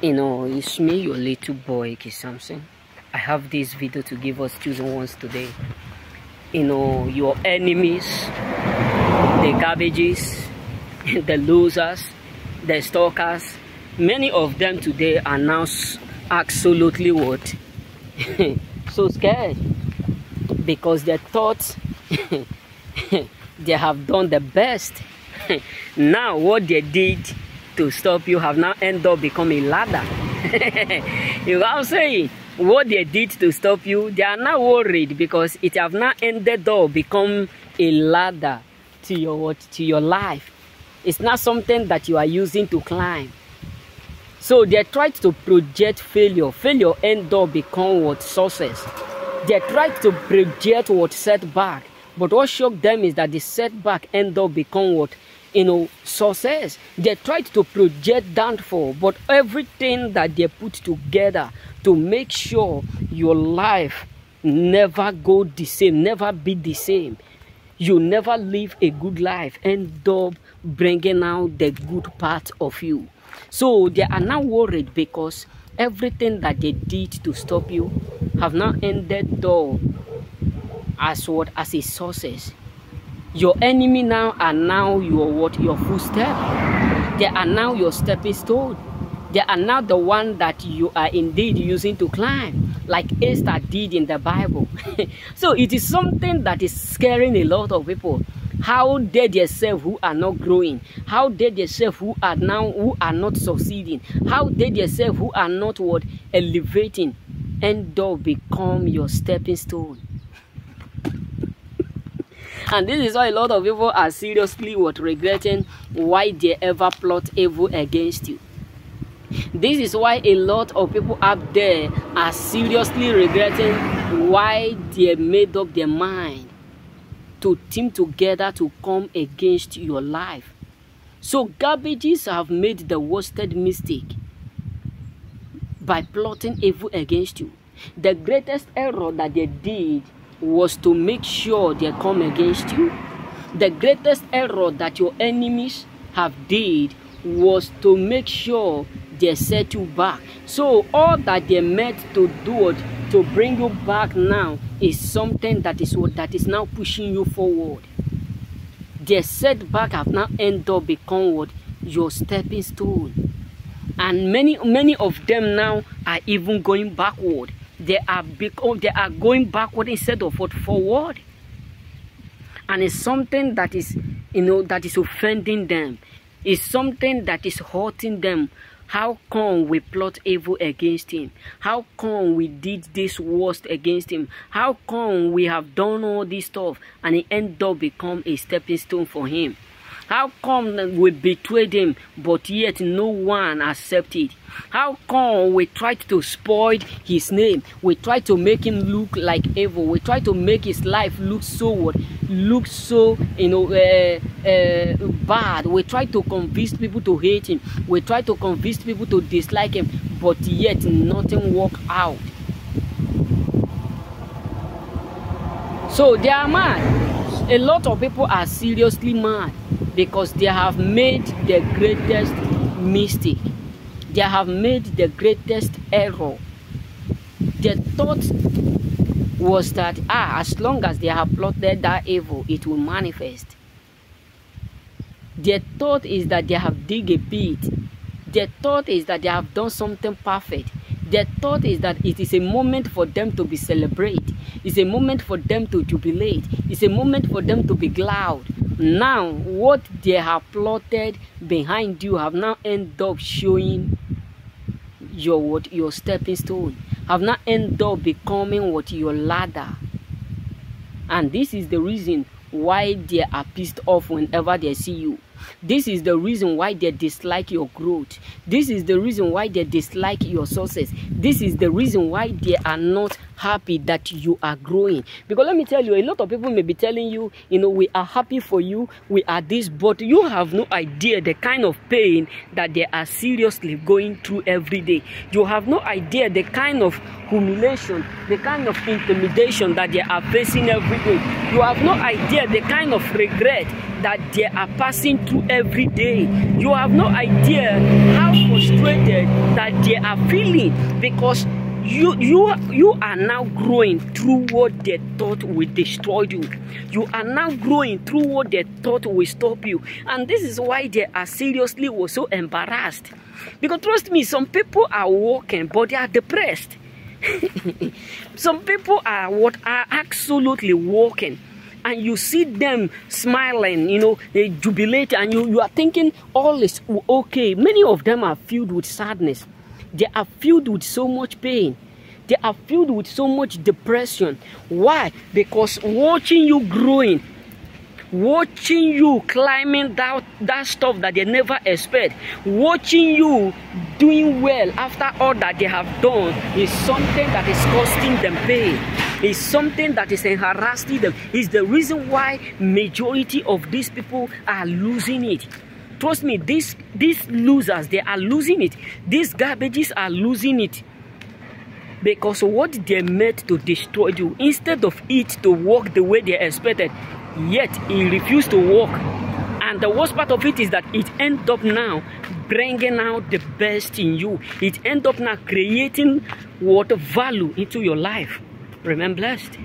It's me, your little boy, K Samson. I have this video to give us chosen ones today. Your enemies, the garbages, the losers, the stalkers, many of them today are now absolutely what? So scared. Because they thought they have done the best. Now what they did to stop you have now ended up becoming a ladder. You know what I'm saying? What they did to stop you, they are now worried because it have now ended up become a ladder to your life. It's not something that you are using to climb. So they tried to project failure. Failure end up become what? Success. They tried to project what? Setback. But what shocked them is that the setback end up become what? Success. They tried to project downfall, but everything that they put together to make sure your life never go the same, never be the same, you never live a good life, end up bringing out the good part of you. So they are now worried because everything that they did to stop you have now ended up as what? As a success. Your enemy now are now your what? Your footstep. They are now your stepping stone. They are now the one that you are indeed using to climb, like Esther did in the Bible. So it is something that is scaring a lot of people. How dare themselves who are not growing? How dare themselves who are not succeeding? How dare themselves who are not what? Elevating, end up become your stepping stone. And this is why a lot of people are seriously regretting why they ever plot evil against you. This is why a lot of people out there are seriously regretting why they made up their mind to team together to come against your life. So garbages have made the worsted mistake by plotting evil against you. The greatest error that they did was to make sure they come against you. The greatest error that your enemies have did was to make sure they set you back. So all that they meant to do to bring you back now is something that is now pushing you forward. Their setback have now ended up become what? Your stepping stone. And many of them now are even going backward. They are going backward instead of what? Forward. And it's something that is that is offending them. It's something that is hurting them. How come we plot evil against him? How come we did this worst against him? How come we have done all this stuff and it ended up become a stepping stone for him? How come we betrayed him, but yet no one accepted? How come we tried to spoil his name? We tried to make him look like evil. We tried to make his life look so what? Look so bad. We tried to convince people to hate him. We tried to convince people to dislike him, but yet nothing worked out. So they are mad. A lot of people are seriously mad because they have made the greatest mistake. They have made the greatest error. The thought was that as long as they have plotted that evil, it will manifest. Their thought is that they have dig a pit. Their thought is that they have done something perfect. Their thought is that it is a moment for them to be celebrated. It's a moment for them to jubilate. It's a moment for them to be glad. Now, what they have plotted behind you have now ended up showing your stepping stone. Have now ended up becoming your ladder. And this is the reason why they are pissed off whenever they see you. This is the reason why they dislike your growth. This is the reason why they dislike your success. This is the reason why they are not happy that you are growing. Because let me tell you, a lot of people may be telling you, we are happy for you, we are this, but you have no idea the kind of pain that they are seriously going through every day. You have no idea the kind of humiliation, the kind of intimidation that they are facing every day. You have no idea the kind of regret, that they are passing through every day. You have no idea how frustrated that they are feeling, because you are now growing through what they thought will destroy you. You are now growing through what they thought will stop you. And this is why they are seriously was so embarrassed. Because trust me, some people are walking, but they are depressed. Some people are absolutely walking, and you see them smiling, you know, they jubilate, and you are thinking all is okay. Many of them are filled with sadness. They are filled with so much pain. They are filled with so much depression. Why? Because watching you growing, watching you climbing that stuff that they never expect, watching you doing well after all that they have done, is something that is costing them pain. It's something that is harassing them. It's the reason why majority of these people are losing it. Trust me, these losers, they are losing it. These garbages are losing it. Because what they meant to destroy you, instead of it to work the way they expected, yet he refused to work. And the worst part of it is that it ends up now bringing out the best in you. It ends up now creating what value into your life. Remain blessed.